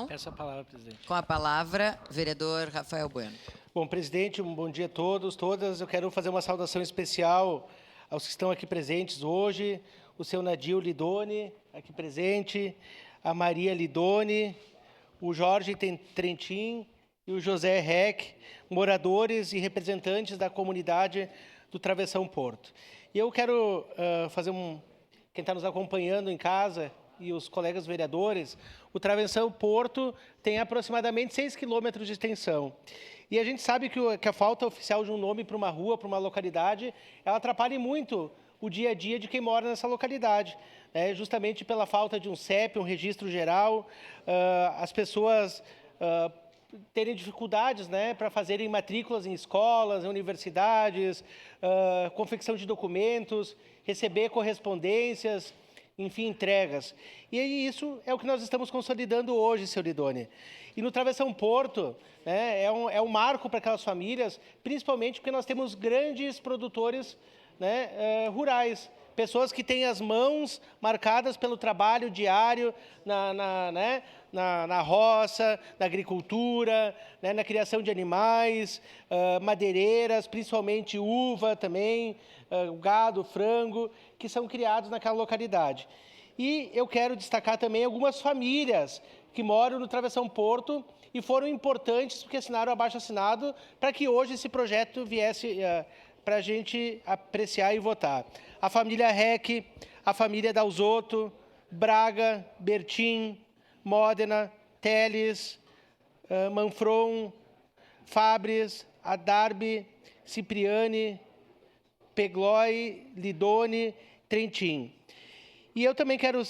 Peço a palavra, presidente. Com a palavra, vereador Rafael Bueno. Bom, presidente, um bom dia a todos, todas. Eu quero fazer uma saudação especial aos que estão aqui presentes hoje, o seu Nadil Lidone, aqui presente, a Maria Lidone, o Jorge Trentin e o José Reck, moradores e representantes da comunidade do Travessão Porto. E eu quero quem está nos acompanhando em casa e os colegas vereadores, o Travessão Porto tem aproximadamente 6 quilômetros de extensão. E a gente sabe que a falta oficial de um nome para uma rua, para uma localidade, ela atrapalha muito o dia a dia de quem mora nessa localidade. Justamente pela falta de um CEP, um registro geral, as pessoas terem dificuldades para fazerem matrículas em escolas, em universidades, confecção de documentos, receber correspondências, enfim, entregas. E isso é o que nós estamos consolidando hoje, seu Lidone. E no Travessão Porto, é um marco para aquelas famílias, principalmente porque nós temos grandes produtores rurais, pessoas que têm as mãos marcadas pelo trabalho diário na roça, na agricultura, na criação de animais, madeireiras, principalmente uva também, gado, frango, que são criados naquela localidade. E eu quero destacar também algumas famílias que moram no Travessão Porto e foram importantes porque assinaram o abaixo-assinado para que hoje esse projeto viesse para a gente apreciar e votar. A família Reck, a família Dalzotto, Braga, Bertin, Modena, Teles, Manfron, Fabres, Adarbi, Cipriani, Pegloy, Lidone, Trentin. E eu também quero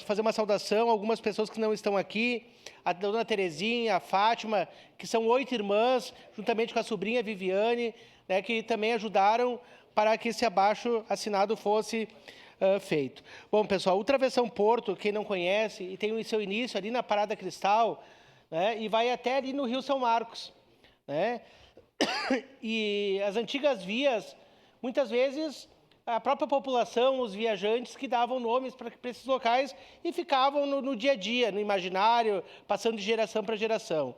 fazer uma saudação a algumas pessoas que não estão aqui, a dona Terezinha, a Fátima, que são 8 irmãs, juntamente com a sobrinha Viviane, que também ajudaram para que esse abaixo-assinado fosse feito. Bom, pessoal, o Travessão Porto, quem não conhece, e tem o seu início ali na Parada Cristal, e vai até ali no Rio São Marcos. E as antigas vias, muitas vezes, a própria população, os viajantes que davam nomes para esses locais e ficavam no dia a dia, no imaginário, passando de geração para geração.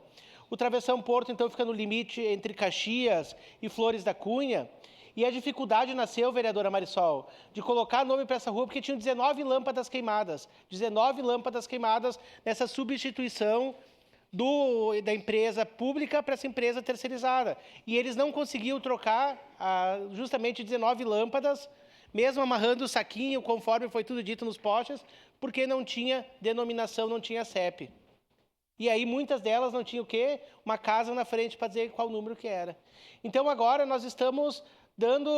O Travessão Porto, então, fica no limite entre Caxias e Flores da Cunha, e a dificuldade nasceu, vereadora Marisol, de colocar nome para essa rua, porque tinham 19 lâmpadas queimadas. 19 lâmpadas queimadas nessa substituição da empresa pública para essa empresa terceirizada. E eles não conseguiam trocar justamente 19 lâmpadas, mesmo amarrando o saquinho, conforme foi tudo dito nos postes, porque não tinha denominação, não tinha CEP. E aí muitas delas não tinham o quê? Uma casa na frente para dizer qual número que era. Então agora nós estamos dando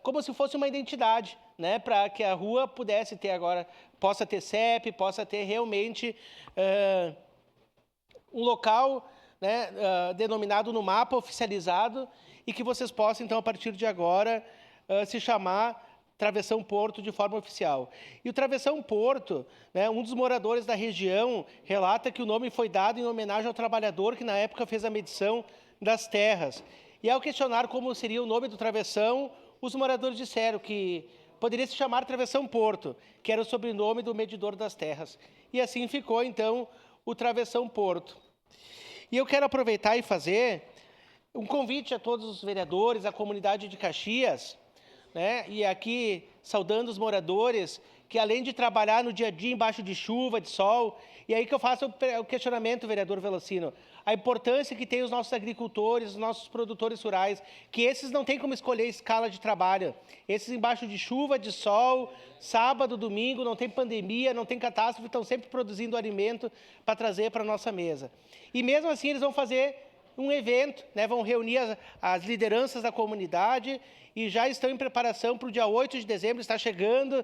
como se fosse uma identidade, para que a rua pudesse ter agora, possa ter CEP, possa ter realmente um local denominado no mapa, oficializado, e que vocês possam, então, a partir de agora, se chamar Travessão Porto de forma oficial. E o Travessão Porto, um dos moradores da região, relata que o nome foi dado em homenagem ao trabalhador que na época fez a medição das terras. E ao questionar como seria o nome do travessão, os moradores disseram que poderia se chamar Travessão Porto, que era o sobrenome do medidor das terras. E assim ficou, então, o Travessão Porto. E eu quero aproveitar e fazer um convite a todos os vereadores, à comunidade de Caxias, e aqui saudando os moradores, que além de trabalhar no dia a dia embaixo de chuva, de sol, e aí que eu faço o questionamento, vereador Velocino, a importância que tem os nossos agricultores, os nossos produtores rurais, que esses não têm como escolher escala de trabalho. Esses embaixo de chuva, de sol, sábado, domingo, não tem pandemia, não tem catástrofe, estão sempre produzindo alimento para trazer para a nossa mesa. E mesmo assim eles vão fazer um evento, vão reunir as lideranças da comunidade e já estão em preparação para o dia 8 de dezembro, está chegando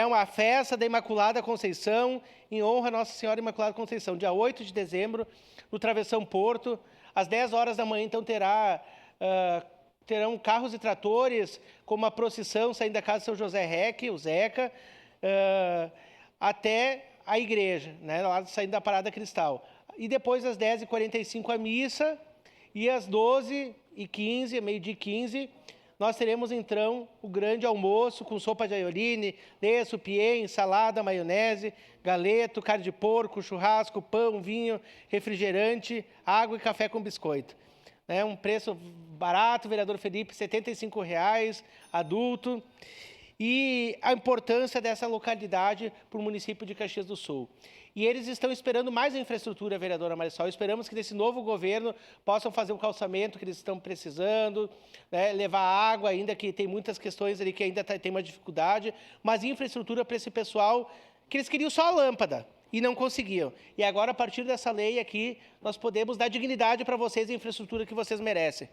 uma festa da Imaculada Conceição, em honra à Nossa Senhora Imaculada Conceição, dia 8 de dezembro, no Travessão Porto, às 10 horas da manhã, então terão carros e tratores com uma procissão saindo da casa de São José Reck, o Zeca, até a igreja, lá saindo da Parada Cristal. E depois, às 10h45, a missa, e às 12h15, meio-dia e 15, nós teremos, então, o grande almoço com sopa de aioli, leço, piên, salada, maionese, galeto, carne de porco, churrasco, pão, vinho, refrigerante, água e café com biscoito. Um preço barato, vereador Felipe, R$ 75,00, adulto. E a importância dessa localidade para o município de Caxias do Sul. E eles estão esperando mais a infraestrutura, vereadora Marisol. Esperamos que nesse novo governo possam fazer o calçamento que eles estão precisando, levar água, ainda que tem muitas questões ali que ainda tem uma dificuldade, mas infraestrutura para esse pessoal que eles queriam só a lâmpada e não conseguiam. E agora, a partir dessa lei aqui, nós podemos dar dignidade para vocês e a infraestrutura que vocês merecem.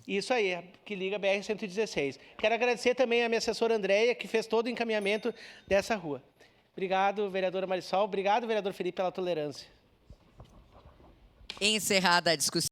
Isso aí, que liga a BR-116. Quero agradecer também a minha assessora Andréia, que fez todo o encaminhamento dessa rua. Obrigado, vereadora Marisol. Obrigado, vereador Felipe, pela tolerância. Encerrada a discussão.